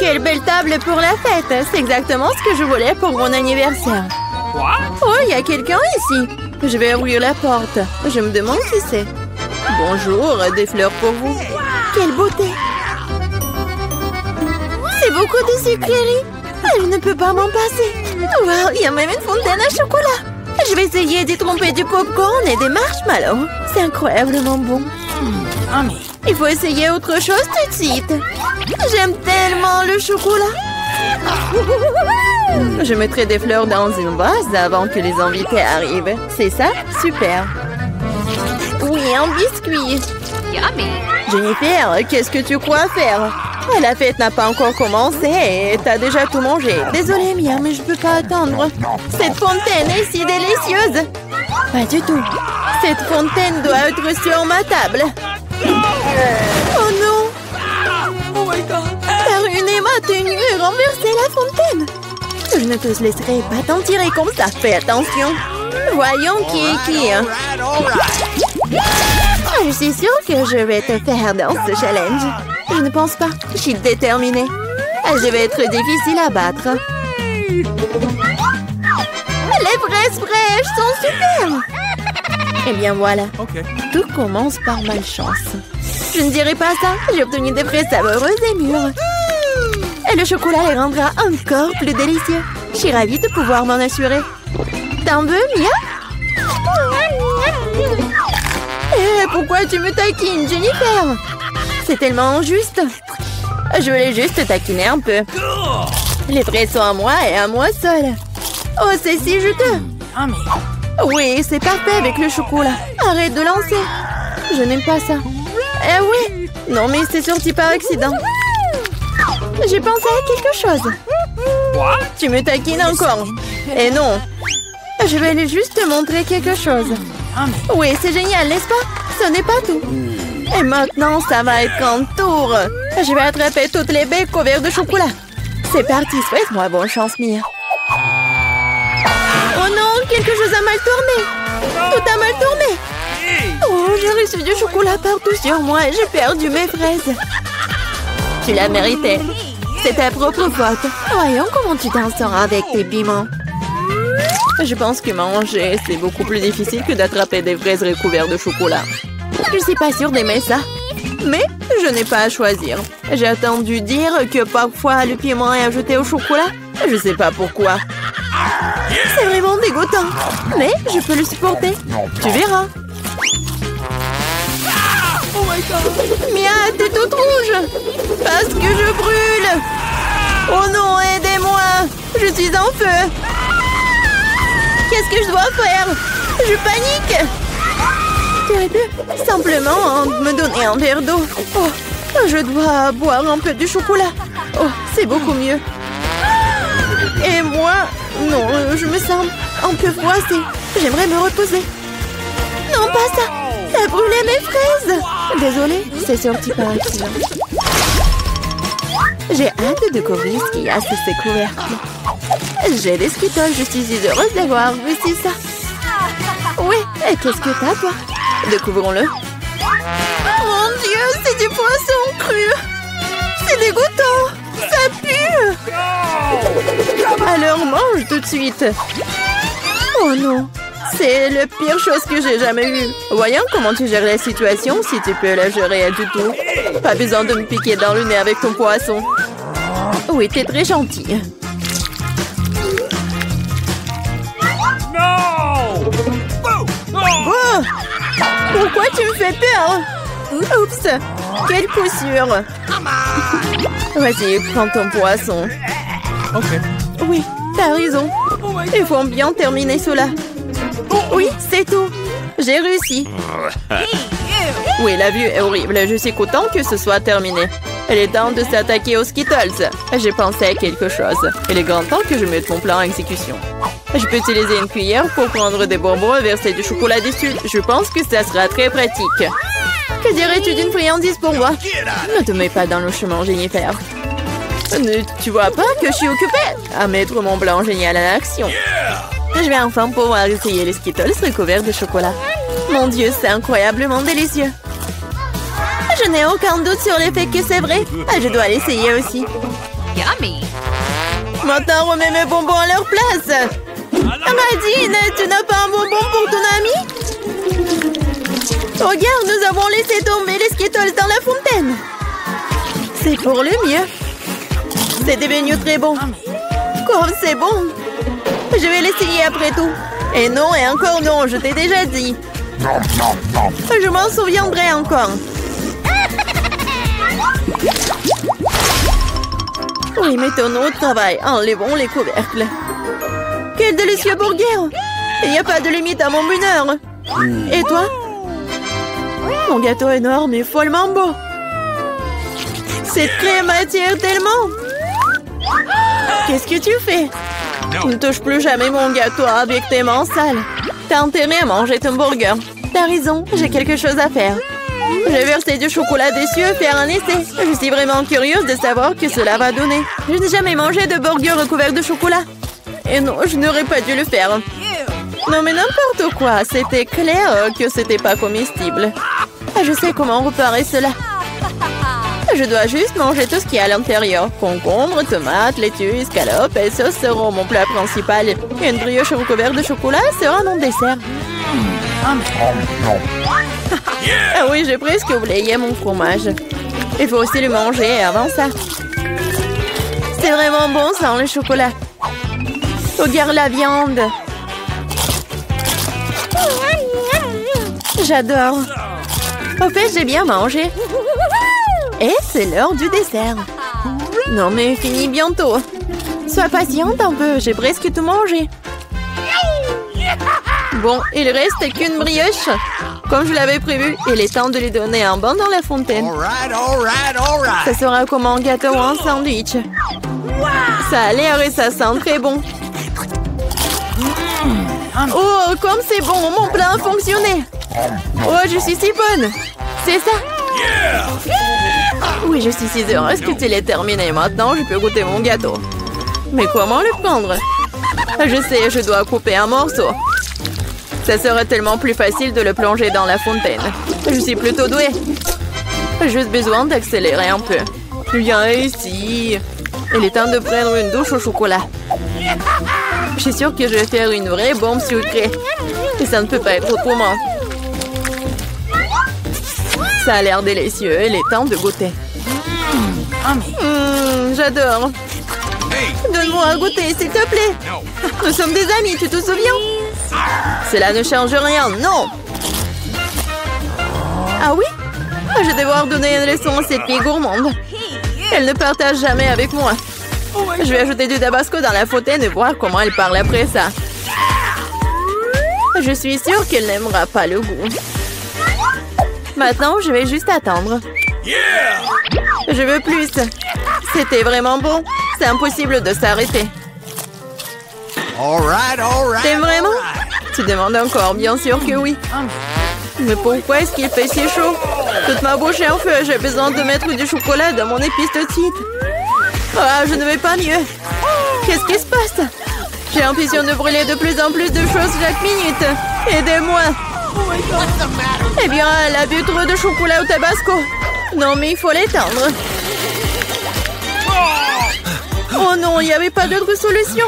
Quelle belle table pour la fête! C'est exactement ce que je voulais pour mon anniversaire. Oh, il y a quelqu'un ici. Je vais ouvrir la porte. Je me demande qui c'est. Bonjour, des fleurs pour vous. Quelle beauté! C'est beaucoup de sucreries. Je ne peux pas m'en passer. Wow, il y a même une fontaine à chocolat. Je vais essayer d'y tromper du popcorn et des marshmallows. C'est incroyablement bon. Il faut essayer autre chose tout de suite. J'aime tellement le chocolat. Je mettrai des fleurs dans une vase avant que les invités arrivent. C'est ça? Super. Oui, un biscuit. Jennifer, qu'est-ce que tu crois faire? La fête n'a pas encore commencé et t'as déjà tout mangé. Désolée, Mia, mais je peux pas attendre. Cette fontaine est si délicieuse. Pas du tout. Cette fontaine doit être sur ma table. Oh non! T'as ruiné ma tenue et renversé la fontaine. Je ne te laisserai pas t'en tirer comme ça. Fais attention. Voyons qui est qui. Je suis sûre que je vais te faire dans ce challenge. Je ne pense pas. Je suis déterminée. Je vais être difficile à battre. Les fraises fraîches sont super. Eh bien voilà. Tout commence par malchance. Je ne dirai pas ça. J'ai obtenu des fraises savoureuses et mûres. Et le chocolat les rendra encore plus délicieux. Je suis ravie de pouvoir m'en assurer. T'en veux, Mia? Pourquoi tu me taquines, Jennifer? C'est tellement injuste. Je voulais juste taquiner un peu. Les fraises sont à moi et à moi seule. Oh, c'est si juteux. Oui, c'est parfait avec le chocolat. Arrête de lancer. Je n'aime pas ça. Eh oui. Non, mais c'est sorti par accident. J'ai pensé à quelque chose. Tu me taquines encore. Et non. Je vais aller juste te montrer quelque chose. Oui, c'est génial, n'est-ce pas? Ce n'est pas tout. Et maintenant, ça va être un tour. Je vais attraper toutes les baies couvertes de chocolat. C'est parti, souhaite-moi bonne chance, Mia. Oh non, quelque chose a mal tourné. Tout a mal tourné. Oh, j'ai reçu du chocolat partout sur moi et j'ai perdu mes fraises. Tu l'as mérité. C'est ta propre faute. Voyons comment tu t'en sors avec tes piments. Je pense que manger, c'est beaucoup plus difficile que d'attraper des fraises recouvertes de chocolat. Je suis pas sûre d'aimer ça. Mais je n'ai pas à choisir. J'ai entendu dire que parfois le piment est ajouté au chocolat. Je sais pas pourquoi. C'est vraiment dégoûtant. Mais je peux le supporter. Tu verras. Oh my God. Mia, t'es toute rouge. Parce que je brûle. Oh non, aidez-moi. Je suis en feu. Qu'est-ce que je dois faire? Je panique. Tu aurais pu simplement me donner un verre d'eau. Oh, je dois boire un peu de chocolat. Oh, c'est beaucoup mieux. Et moi, non, je me sens un peu froissée. J'aimerais me reposer. Non, pas ça. Ça a brûlé mes fraises. Désolée, c'est sorti par accident. J'ai hâte de découvrir ce qu'il y a sous ces couvercles. J'ai des Skittles, je suis si heureuse d'avoir réussi ça. Oui, et qu'est-ce que t'as, toi? Découvrons-le. Mon Dieu, c'est du poisson cru. C'est dégoûtant. Ça pue. Alors mange tout de suite. Oh non, c'est la pire chose que j'ai jamais vue. Voyons comment tu gères la situation, si tu peux la gérer du tout. Pas besoin de me piquer dans le nez avec ton poisson. Oui, t'es très gentille. Oh! Pourquoi tu me fais peur? Oups! Quelle poussure! Vas-y, prends ton poisson. Oui, t'as raison. Il faut bien terminer cela. Oui, c'est tout. J'ai réussi. Oui, la vue est horrible. Je suis content que ce soit terminé. Il est temps de s'attaquer aux Skittles. J'ai pensé à quelque chose. Il est grand temps que je mette mon plan en exécution. Je peux utiliser une cuillère pour prendre des bonbons et verser du chocolat dessus. Je pense que ça sera très pratique. Que dirais-tu d'une friandise pour moi? Ne te mets pas dans le chemin, Jennifer. Tu vois pas que je suis occupée à mettre mon blanc génial en action. Je vais enfin pouvoir essayer les Skittles recouverts de chocolat. Mon Dieu, c'est incroyablement délicieux. Je n'ai aucun doute sur le fait que c'est vrai. Je dois l'essayer aussi. Maintenant, remets mes bonbons à leur place. Nadine, tu n'as pas un bonbon pour ton ami? Regarde, nous avons laissé tomber les Skittles dans la fontaine. C'est pour le mieux. C'est devenu très bon. Comme c'est bon. Je vais l'essayer après tout. Et non, et encore non, je t'ai déjà dit. Je m'en souviendrai encore. Oui, mettons-nous au travail. Enlevons les couvercles. Quel délicieux burger! Il n'y a pas de limite à mon bonheur. Et toi? Mon gâteau énorme est follement beau. Cette crème attire tellement. Qu'est-ce que tu fais? Ne touche plus jamais mon gâteau avec tes mains sales. T'as intérêt à manger ton burger. T'as raison, j'ai quelque chose à faire. J'ai versé du chocolat dessus et faire un essai. Je suis vraiment curieuse de savoir ce que cela va donner. Je n'ai jamais mangé de burger recouvert de chocolat. Et non, je n'aurais pas dû le faire. Non mais n'importe quoi, c'était clair que c'était pas comestible. Je sais comment réparer cela. Je dois juste manger tout ce qu'il y a à l'intérieur. Concombre, tomates, laitue, escalope et sauce seront mon plat principal. Et une brioche recouverte de chocolat sera mon dessert. Ah oui, j'ai presque oublié mon fromage. Il faut aussi le manger avant ça. C'est vraiment bon sans le chocolat. Regarde la viande. J'adore. Au fait, j'ai bien mangé. Et c'est l'heure du dessert. Non mais fini bientôt. Sois patiente un peu, j'ai presque tout mangé. Bon, il reste qu'une brioche. Comme je l'avais prévu, il est temps de lui donner un bain dans la fontaine. Ça sera comme un gâteau ou un sandwich. Ça a l'air et ça sent très bon. Oh, comme c'est bon, mon plan a fonctionné. Oh, je suis si bonne. C'est ça? Oui, je suis si heureuse que tu l'aies terminé. Maintenant, je peux goûter mon gâteau. Mais comment le prendre? Je sais, je dois couper un morceau. Ça serait tellement plus facile de le plonger dans la fontaine. Je suis plutôt douée. J'ai juste besoin d'accélérer un peu. Viens ici. Il est temps de prendre une douche au chocolat. Je suis sûre que je vais faire une vraie bombe sucrée. Et ça ne peut pas être autrement. Ça a l'air délicieux. Il est temps de goûter. J'adore. Donne-moi à goûter, s'il te plaît. Nous sommes des amis, tu te souviens? Cela ne change rien, non. Ah oui? Je vais devoir donner une leçon à cette fille gourmande. Elle ne partage jamais avec moi. Je vais ajouter du tabasco dans la fontaine et voir comment elle parle après ça. Je suis sûre qu'elle n'aimera pas le goût. Maintenant, je vais juste attendre. Je veux plus. C'était vraiment bon. C'est impossible de s'arrêter. T'aimes vraiment? Tu demandes encore, bien sûr que oui. Mais pourquoi est-ce qu'il fait si chaud? Toute ma bouche est en feu. J'ai besoin de mettre du chocolat dans mon épice de titre. Ah, je ne vais pas mieux. Qu'est-ce qui se passe? J'ai l'impression de brûler de plus en plus de choses chaque minute. Aidez-moi. Eh bien, elle a bu trop de chocolat au tabasco. Non, mais il faut l'éteindre. Oh non, il n'y avait pas d'autre solution.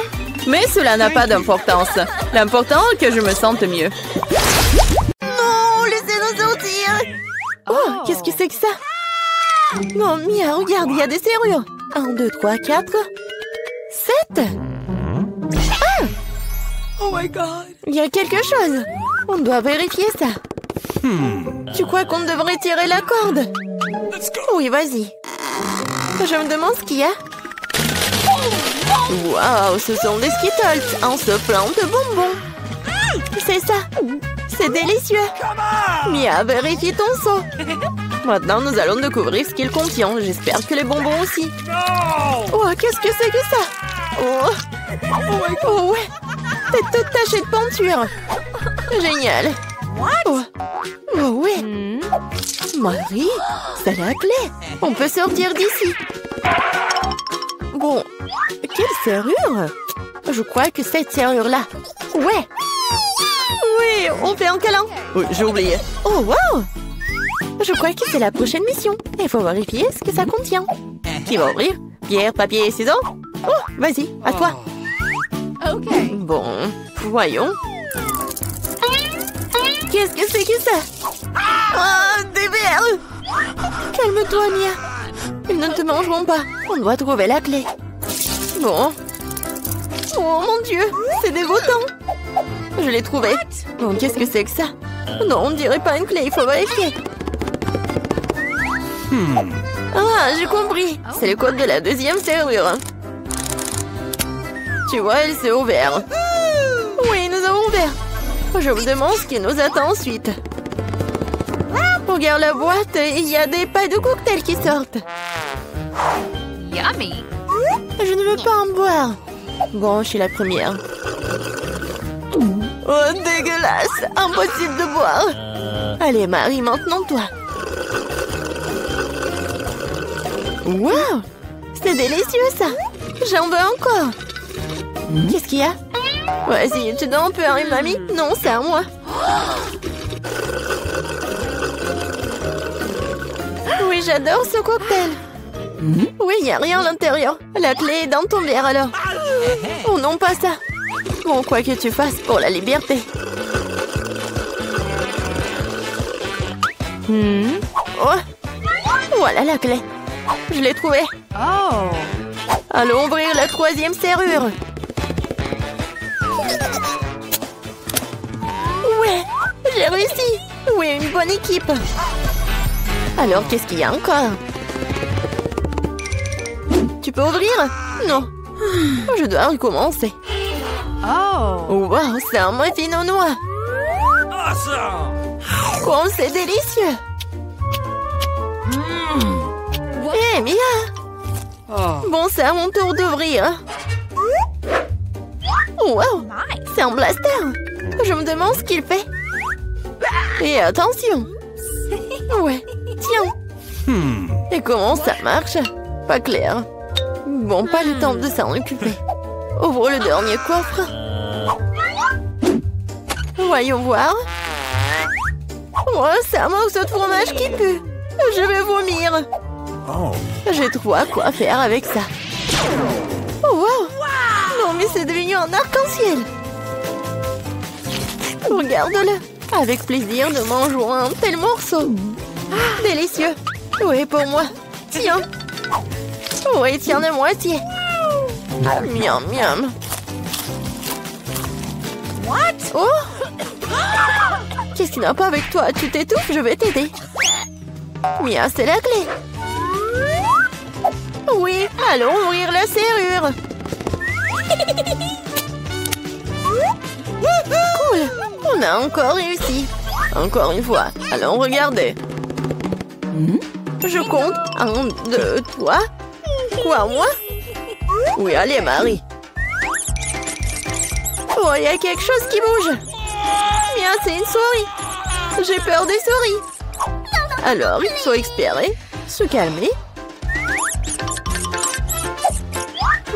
Mais cela n'a pas d'importance. L'important est que je me sente mieux. Non, laissez-nous sortir. Oh, qu'est-ce que c'est que ça? Non, Mia, regarde, il y a des serrures. 1, 2, 3, 4, 7. Ah! Oh my God. Il y a quelque chose. On doit vérifier ça. Tu crois qu'on devrait tirer la corde? Oui, vas-y. Je me demande ce qu'il y a. Waouh, ce sont des Skittles en soufflant de bonbons. C'est ça. C'est délicieux. Mia, vérifie ton seau. Maintenant, nous allons découvrir ce qu'il contient. J'espère que les bonbons aussi. Oh, qu'est-ce que c'est que ça? Oh ouais. T'es toute tachée de peinture. Génial. Oh ouais. Marie, c'est la clé. On peut sortir d'ici. Bon, quelle serrure? Je crois que cette serrure-là. Ouais. Oui, on fait un câlin. Oui, j'ai oublié. Oh, wow. Je crois que c'est la prochaine mission. Il faut vérifier ce que ça contient. Qui va ouvrir? Pierre, papier et ciseaux? Oh, vas-y, à toi. Ok. Bon, voyons. Qu'est-ce que c'est que ça? Oh, des verres! Calme-toi, Mia. Ils ne te mangeront pas. On doit trouver la clé. Bon. Oh mon Dieu, c'est dégoûtant. Je l'ai trouvé. Bon, qu'est-ce que c'est que ça? Non, on dirait pas une clé, il faut vérifier. Ah, j'ai compris. C'est le code de la deuxième serrure. Tu vois, elle s'est ouverte. Oui, nous avons ouvert. Je me demande ce qui nous attend ensuite. Regarde la boîte, il y a des pailles de cocktail qui sortent. Yummy. Je ne veux pas en boire. Bon, je suis la première. Oh, dégueulasse! Impossible de boire. Allez, Marie, maintenant toi. Wow! C'est délicieux, ça. J'en veux encore. Qu'est-ce qu'il y a? Vas-y, tu dois en peu, hein, mamie? Non, c'est à moi. Oui, j'adore ce cocktail. Oui, il n'y a rien à l'intérieur. La clé est dans ton verre, alors. Oh non, pas ça. Bon, quoi que tu fasses pour la liberté. Oh, voilà la clé. Je l'ai trouvée. Oh. Allons ouvrir la troisième serrure. Ouais, j'ai réussi. Oui, une bonne équipe. Alors, qu'est-ce qu'il y a encore? Tu peux ouvrir? Non. Je dois recommencer. Oh. Wow, c'est un muffin aux noix. Oh, c'est délicieux. Hé, Mia. Bon, c'est à mon tour d'ouvrir. Wow, c'est un blaster. Je me demande ce qu'il fait. Et attention. Ouais, tiens. Et comment ça marche? Pas clair. Bon, pas le temps de s'en occuper. Ouvre le dernier coffre. Voyons voir. Oh, c'est un morceau de fromage qui pue. Je vais vomir. J'ai trop à quoi faire avec ça. Oh, wow. Non, mais c'est devenu un arc-en-ciel. Regarde-le. Avec plaisir, nous mangeons un tel morceau. Délicieux. Oui, pour moi. Tiens. Oui, tiens la moitié. Miam, miam. Oh! Qu'est-ce qui n'a pas avec toi? Tu t'étouffes, je vais t'aider. Mia, c'est la clé. Oui, allons ouvrir la serrure. Cool, on a encore réussi. Encore une fois, allons regarder. Je compte. 1, 2, 3. Quoi, moi? Oui, allez, Marie. Oh, il y a quelque chose qui bouge. Bien, c'est une souris. J'ai peur des souris. Alors, il faut espérer. Se calmer.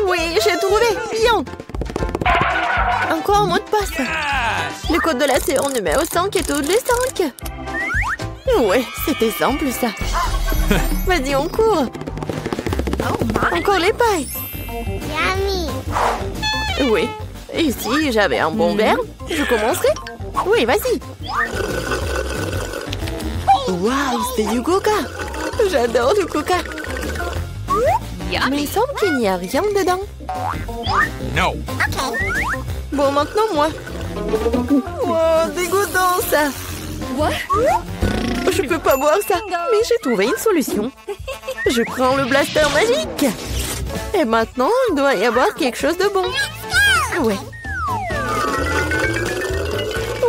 Oui, j'ai trouvé. Bien. Encore un mot de passe. Le code de la serrure numéro 5 est tous les 5. Ouais, c'était simple, ça. Vas-y, on court. Encore les pailles. Oui. Et si j'avais un bon verre, je commencerai. Oui, vas-y. Waouh, c'est du coca. J'adore le coca. Mais il semble qu'il n'y a rien dedans. Non. Bon, maintenant, moi. Oh, dégoûtant, ça. Je peux pas boire ça. Mais j'ai trouvé une solution. Je prends le blaster magique. Et maintenant, il doit y avoir quelque chose de bon. Ouais.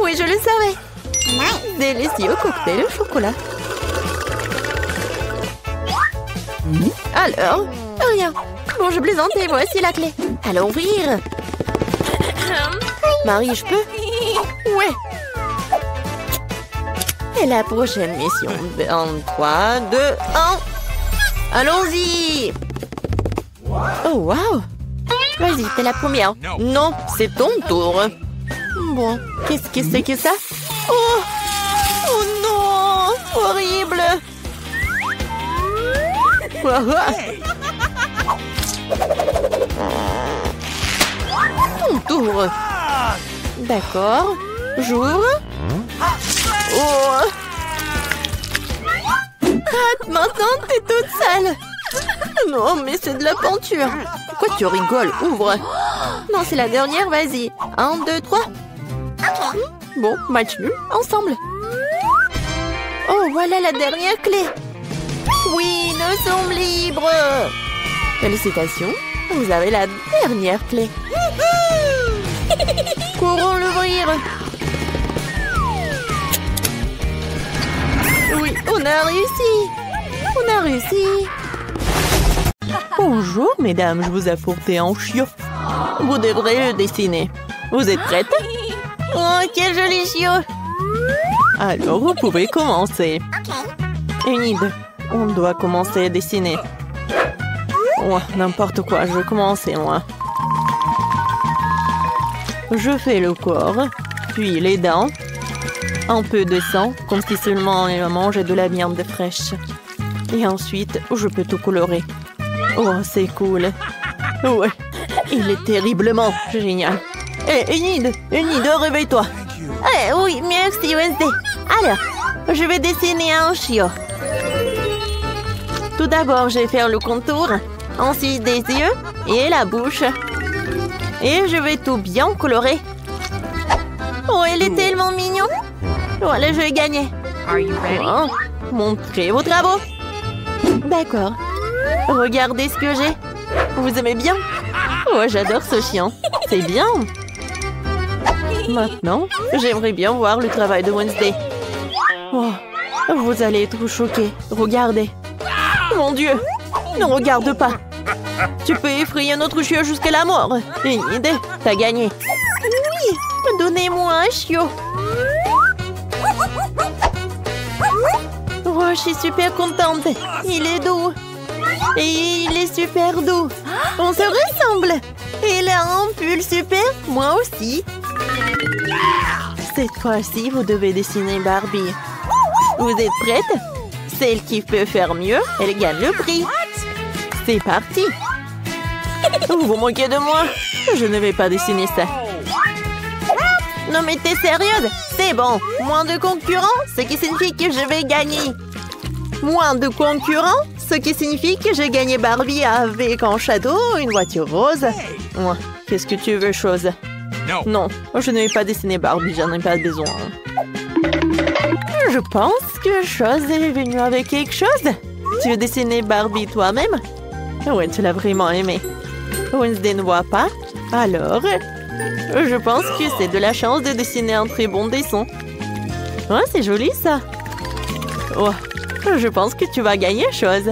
Oui, je le savais. Délicieux cocktail au chocolat. Alors, rien. Bon, je plaisantais, voici la clé. Allons ouvrir. Marie, je peux? Ouais. Et la prochaine mission. En 3, 2, 1. Allons-y. Oh, wow. Vas-y, t'es la première. Non, c'est ton tour. Bon, qu'est-ce que c'est que ça? Oh! Oh non! Horrible! contour. D'accord. J'ouvre. Oh. Ah, maintenant, t'es toute sale. Non, mais c'est de la peinture. Pourquoi tu rigoles? Ouvre. Non, c'est la dernière, vas-y. 1, 2, 3. Bon, match nul, ensemble. Oh, voilà la dernière clé. Oui, nous sommes libres. Félicitations, vous avez la dernière clé. Courons l'ouvrir. Oui, on a réussi. On a réussi. Bonjour, mesdames, je vous ai apporté un chiot. Vous devrez le dessiner. Vous êtes prêtes? Oh, quel joli chiot! Alors, vous pouvez commencer. Enid, on doit commencer à dessiner. Oh, n'importe quoi, je vais commencer, moi. Je fais le corps, puis les dents, un peu de sang, comme si seulement elle mangeait de la viande fraîche. Et ensuite, je peux tout colorer. Oh, c'est cool. Ouais, il est terriblement génial. Hé, Enid, réveille-toi. Eh oui, merci Wednesday. Alors, je vais dessiner un chiot. Tout d'abord, je vais faire le contour, ensuite des yeux et la bouche. Et je vais tout bien colorer. Oh, il est tellement mignon. Voilà, je vais gagner. Oh, montrez vos travaux. D'accord. Regardez ce que j'ai. Vous aimez bien? Oh, j'adore ce chien. C'est bien. Maintenant, j'aimerais bien voir le travail de Wednesday. Oh, vous allez être choqués. Regardez. Mon Dieu. Ne regarde pas. Tu peux effrayer notre chiot jusqu'à la mort. Une idée. T'as gagné. Oui. Donnez-moi un chiot. Oh, je suis super contente. Il est doux. Et il est super doux. On se ressemble. Il a un pull super. Moi aussi. Cette fois-ci, vous devez dessiner Barbie. Vous êtes prête? Celle qui peut faire mieux, elle gagne le prix. C'est parti. Vous vous moquez de moi? Je ne vais pas dessiner ça. Non mais t'es sérieuse? C'est bon. Moins de concurrents, ce qui signifie que je vais gagner. Moins de concurrents, ce qui signifie que j'ai gagné Barbie avec un château, une voiture rose. Ouais, qu'est-ce que tu veux, chose? Non, je ne vais pas dessiner Barbie, j'en ai pas besoin. Je pense que Chose est venue avec quelque chose. Tu veux dessiner Barbie toi-même? Ouais, tu l'as vraiment aimé. Wednesday ne voit pas. Alors, je pense que c'est de la chance de dessiner un très bon dessin. Ouais, c'est joli ça. Oh, je pense que tu vas gagner, Chose.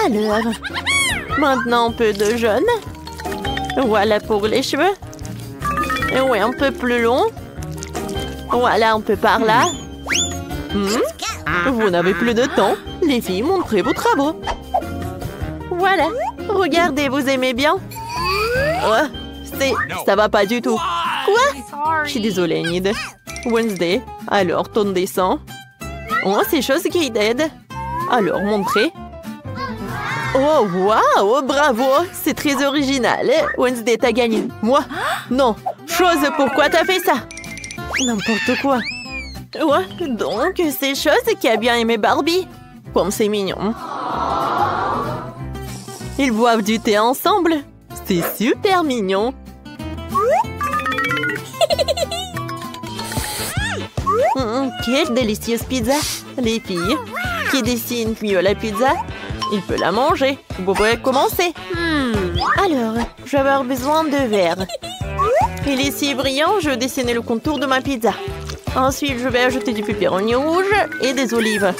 Alors, maintenant un peu de jaune. Voilà pour les cheveux. Oui, un peu plus long. Voilà, un peu par là. Vous n'avez plus de temps. Les filles, montrez vos travaux. Voilà. Regardez, vous aimez bien? Oh, ça va pas du tout. Quoi? Je suis désolée, Enid. Wednesday, alors ton dessin. Oh, c'est Chose qui t'aide. Alors, montrez. Oh, waouh, bravo. C'est très original. Wednesday, t'as gagné. Moi? Non. Chose, pourquoi t'as fait ça? N'importe quoi. Ouais, donc c'est Chose qui a bien aimé Barbie. Comme c'est mignon. Ils boivent du thé ensemble. C'est super mignon. Quelle délicieuse pizza. Les filles qui dessinent mieux la pizza, il peut la manger. Vous pouvez commencer. Alors, je vais avoir besoin de verre. Il est si brillant, je vais dessiner le contour de ma pizza. Ensuite, je vais ajouter du pepperoni rouge et des olives.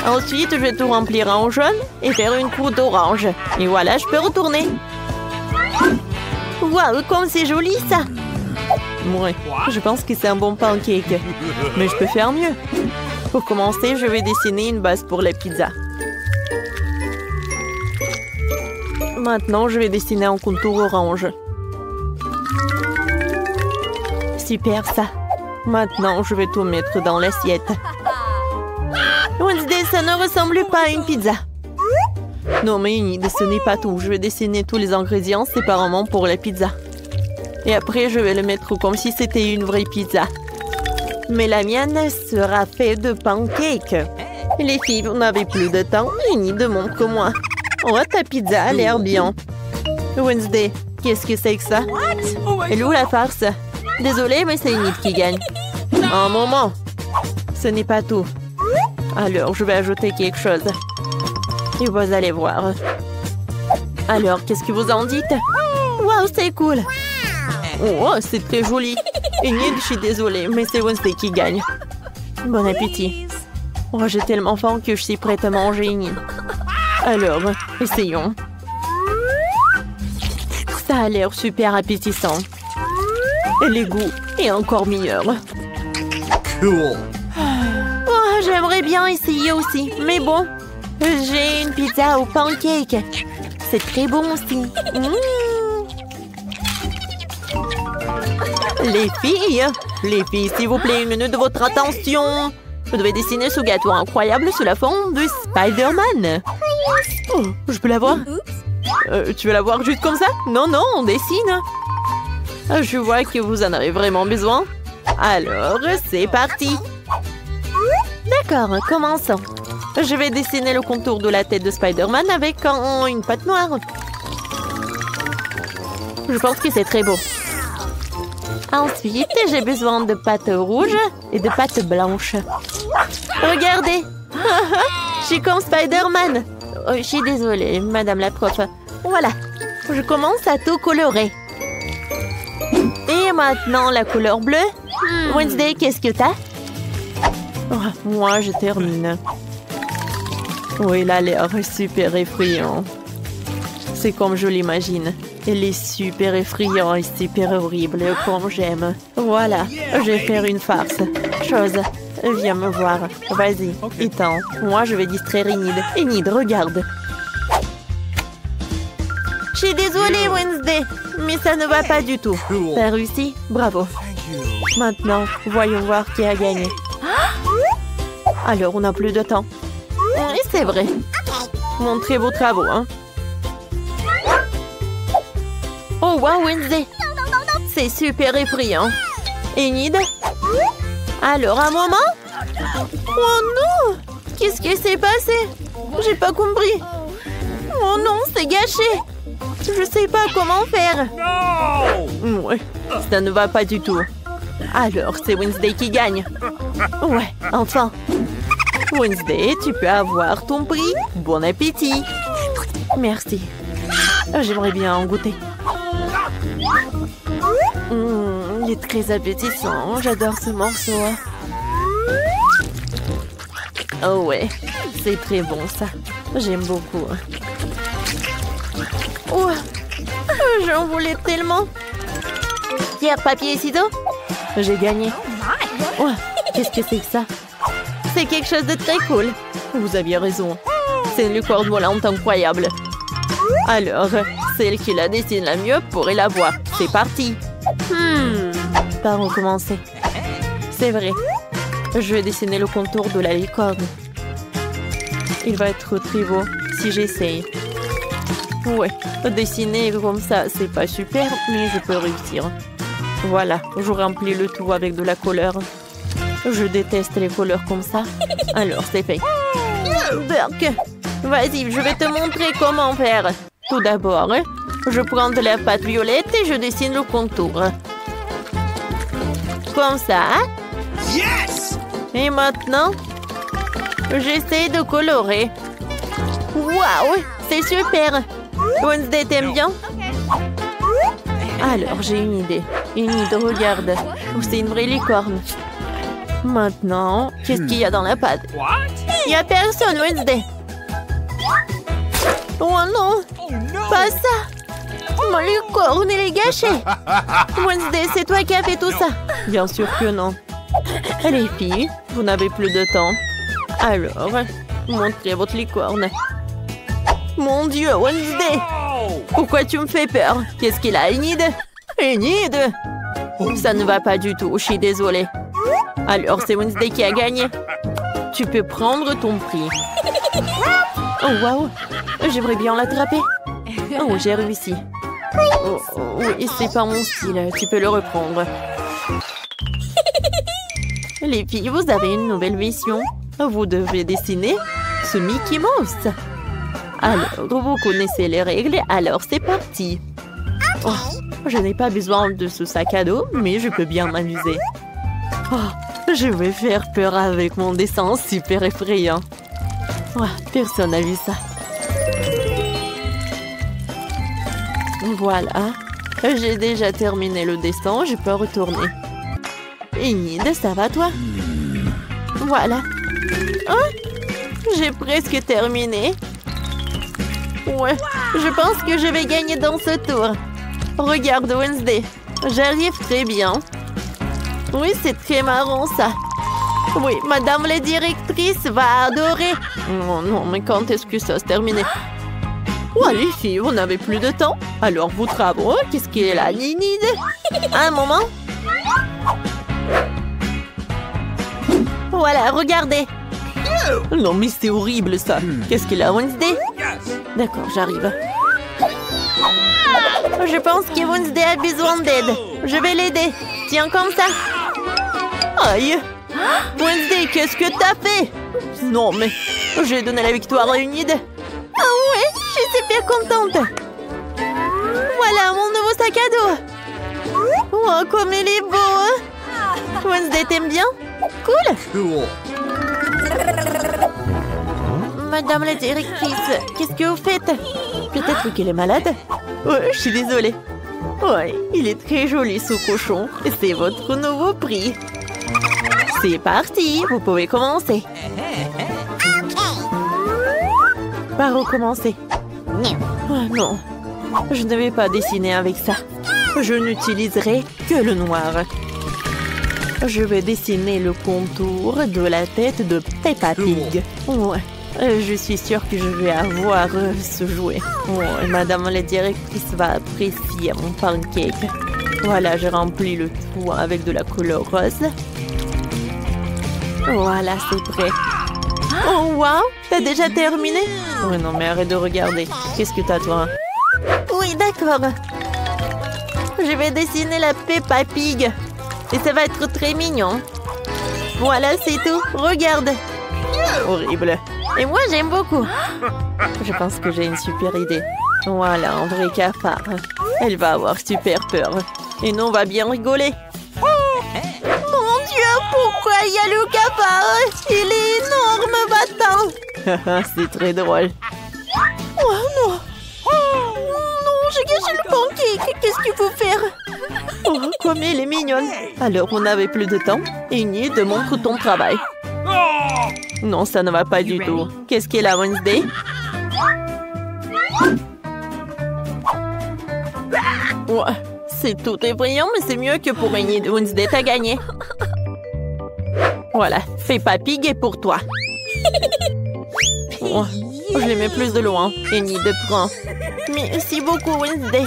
Ensuite, je vais tout remplir en jaune et faire une croûte d'orange. Et voilà, je peux retourner. Waouh, comme c'est joli ça! Ouais, je pense que c'est un bon pancake. Mais je peux faire mieux. Pour commencer, je vais dessiner une base pour la pizza. Maintenant, je vais dessiner un contour orange. Super ça. Maintenant, je vais tout mettre dans l'assiette. Wednesday, ça ne ressemble pas à une pizza. Non, mais Enid, ce n'est pas tout. Je vais dessiner tous les ingrédients séparément pour la pizza. Et après, je vais le mettre comme si c'était une vraie pizza. Mais la mienne sera faite de pancakes. Les filles, vous n'avez plus de temps. Enid, montre-moi. Oh, ta pizza a l'air bien. Wednesday, qu'est-ce que c'est que ça? Elle est où la farce? Désolée, mais c'est Enid qui gagne. Un moment. Ce n'est pas tout. Alors, je vais ajouter quelque chose. Et vous allez voir. Alors, qu'est-ce que vous en dites? Wow, c'est cool. Oh, c'est très joli. Enid, je suis désolée, mais c'est Wednesday qui gagne. Bon appétit. Oh, j'ai tellement faim que je suis prête à manger, Enid. Alors, essayons. Ça a l'air super appétissant. Et les goûts est encore meilleur. Cool. Oh, j'aimerais bien essayer aussi. Mais bon, j'ai une pizza au pancake. C'est très bon aussi. Les filles, s'il vous plaît, une minute de votre attention. Vous devez dessiner ce gâteau incroyable sous la forme de Spider-Man. Oh, je peux la voir? Tu veux la voir juste comme ça? Non, non, on dessine. Je vois que vous en avez vraiment besoin. Alors, c'est parti. D'accord, commençons. Je vais dessiner le contour de la tête de Spider-Man avec une pâte noire. Je pense que c'est très beau. Ensuite, j'ai besoin de pâte rouge et de pâte blanche. Regardez. Je suis comme Spider-Man. Oh, je suis désolée, madame la prof. Voilà, je commence à tout colorer. Et maintenant, la couleur bleue. Wednesday, qu'est-ce que t'as? Oh, moi, je termine. Oui, il a l'air super effrayant. C'est comme je l'imagine. Elle est super effrayante et super horrible, comme j'aime. Voilà, je vais faire une farce. Chose, viens me voir. Vas-y, étends. Moi, je vais distraire Enid. Enid, regarde. Je suis désolée, Wednesday, mais ça ne va pas du tout. T'as réussi? Bravo. Maintenant, voyons voir qui a gagné. Alors, on n'a plus de temps. Oui, c'est vrai. Montrez vos travaux, hein. Oh, wow, Wednesday. C'est super effrayant. Enid? Alors, un moment? Oh non! Qu'est-ce qui s'est passé? J'ai pas compris. Oh non, c'est gâché. Je sais pas comment faire. Ouais, ça ne va pas du tout. Alors, c'est Wednesday qui gagne. Ouais, enfin. Wednesday, tu peux avoir ton prix. Bon appétit. Merci. J'aimerais bien en goûter. Il est très appétissant. J'adore ce morceau. Oh ouais, c'est très bon ça. J'aime beaucoup. Oh, j'en voulais tellement. Hier, papier et ciseaux. J'ai gagné. Oh, qu'est-ce que c'est que ça? C'est quelque chose de très cool. Vous aviez raison. C'est une licorne volante incroyable. Alors, celle qui la dessine la mieux pourrait la voir. C'est parti. Par où commencer? C'est vrai. Je vais dessiner le contour de la licorne. Il va être très beau si j'essaye. Ouais, dessiner comme ça, c'est pas super, mais je peux réussir. Voilà, je remplis le tout avec de la couleur. Je déteste les couleurs comme ça. Alors, c'est fait. Burk, vas-y, je vais te montrer comment faire. Tout d'abord, je prends de la pâte violette et je dessine le contour. Comme ça. Yes! Et maintenant, j'essaie de colorer. Waouh, c'est super. Wednesday, t'aimes bien? Alors, j'ai une idée. Enid, regarde. C'est une vraie licorne. Maintenant, qu'est-ce qu'il y a dans la pâte? Il n'y a personne, Wednesday. Oh non, pas ça. Ma licorne, elle est gâchée. Wednesday, c'est toi qui as fait tout ça? Bien sûr que non. Les filles, vous n'avez plus de temps. Alors, montrez votre licorne. Mon Dieu, Wednesday! Pourquoi tu me fais peur? Qu'est-ce qu'il a, Enid? Enid! Ça ne va pas du tout, je suis désolée. Alors, c'est Wednesday qui a gagné. Tu peux prendre ton prix. Oh, waouh! J'aimerais bien l'attraper. Oh, j'ai réussi. Oh, oui, c'est pas mon style. Tu peux le reprendre. Les filles, vous avez une nouvelle mission. Vous devez dessiner ce Mickey Mouse. Alors, vous connaissez les règles, alors c'est parti. Oh, je n'ai pas besoin de ce sac à dos, mais je peux bien m'amuser. Oh, je vais faire peur avec mon dessin super effrayant. Oh, personne n'a vu ça. Voilà. J'ai déjà terminé le dessin, je peux retourner. Enid, ça va toi? Voilà. Hein? J'ai presque terminé. Ouais, je pense que je vais gagner dans ce tour. Regarde Wednesday, j'arrive très bien. Oui, c'est très marrant ça. Oui, madame la directrice va adorer. Oh non, mais quand est-ce que ça se termine? Ouais, les filles, vous n'avez plus de temps. Alors, vos travaux, qu'est-ce qu'elle a, Enid? Un moment. Voilà, regardez. Non, mais c'est horrible, ça. Qu'est-ce qu'il a, Wednesday? D'accord, j'arrive. Je pense que Wednesday a besoin d'aide. Je vais l'aider. Tiens, comme ça. Aïe. Wednesday, qu'est-ce que t'as fait? Non, mais j'ai donné la victoire à Enid. Ah ouais, je suis super contente. Voilà, mon nouveau sac à dos. Oh, comme il est beau. Wednesday, t'aimes bien? Cool. Cool. Madame la directrice, qu'est-ce que vous faites? Peut-être qu'elle est malade? Ouais, je suis désolée. Ouais, il est très joli ce cochon. C'est votre nouveau prix. C'est parti, vous pouvez commencer. Par où commencer? Oh non, je ne vais pas dessiner avec ça. Je n'utiliserai que le noir. Je vais dessiner le contour de la tête de Peppa Pig. Ouais, je suis sûre que je vais avoir ce jouet. Ouais, madame la directrice va apprécier mon pancake. Voilà, j'ai rempli le tout avec de la couleur rose. Voilà, c'est prêt. Oh, wow! T'as déjà terminé? Oh non, mais arrête de regarder. Qu'est-ce que t'as, toi? Oui, d'accord. Je vais dessiner la Peppa Pig. Et ça va être très mignon. Voilà, c'est tout. Regarde. Horrible. Et moi, j'aime beaucoup. Je pense que j'ai une super idée. Voilà, un vrai cafard. Elle va avoir super peur. Et nous, on va bien rigoler. Mon Dieu, pourquoi il y a le cafard? Il est énorme, battant. C'est très drôle. Oh non. Non, j'ai gâché le pancake. Qu'est-ce qu'il faut faire? Oh, comme elle est mignonne. Alors, on n'avait plus de temps. Enid, montre ton travail. Non, ça ne va pas du tout. Qu'est-ce qu'elle a, Wednesday? Ouais, c'est tout effrayant, mais c'est mieux que pour Enid. Wednesday, t'as gagné. Voilà, Peppa Pig est pour toi. Oh, je les mets plus de loin. Enid, prends. Merci beaucoup, Wednesday.